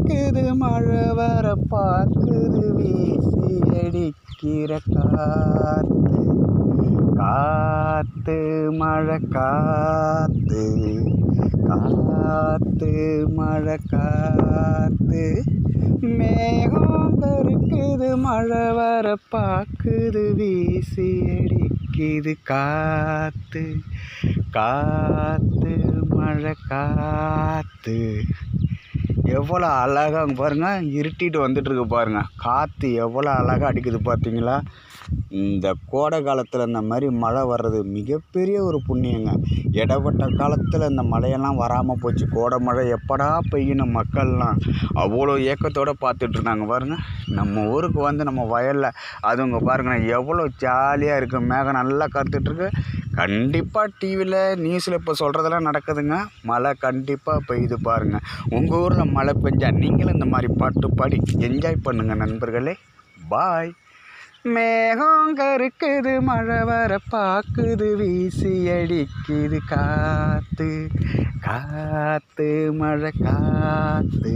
கருக்குது மழை வர பார்க்குது வீசி அடிக்கிற காத்து காத்து மழை காத்து காத்து மழை காத்து மேகம் கருக்குது மழை வர பார்க்குது வீசி அடிக்குது காத்து காத்து மழை காத்து. எவ்வளோ அழகாக பாருங்கள், இருட்டிட்டு வந்துட்டுருக்கு பாருங்கள். காற்று எவ்வளோ அழகாக அடிக்குது பார்த்தீங்களா? இந்த கோடை காலத்தில் இந்த மாதிரி மழை வர்றது மிகப்பெரிய ஒரு புண்ணியங்க. இடப்பட்ட காலத்தில் இந்த மழையெல்லாம் வராமல் போச்சு. கோடை மழை எப்படா பெய்யணும் மக்கள்லாம் அவ்வளோ ஏக்கத்தோடு பார்த்துட்ருந்தாங்க பாருங்கள். நம்ம ஊருக்கு வந்து நம்ம வயலில் அதுங்க பாருங்கள் எவ்வளோ ஜாலியாக இருக்குது. மேகம் நல்லா கருத்துட்ருக்கு. கண்டிப்பாக டிவியில் நியூஸில் இப்போ சொல்கிறதெல்லாம் நடக்குதுங்க. மழை கண்டிப்பாக பெய்யுது பாருங்கள். உங்கள் ஊரில் மழை பெஞ்சால் நீங்களும் இந்த மாதிரி பாட்டு பாடி என்ஜாய் பண்ணுங்கள் நண்பர்களே. பாய். மேகம் கருக்குது மழை வர பார்க்குது வீசி அடிக்குது காற்று காற்று மழை காற்று.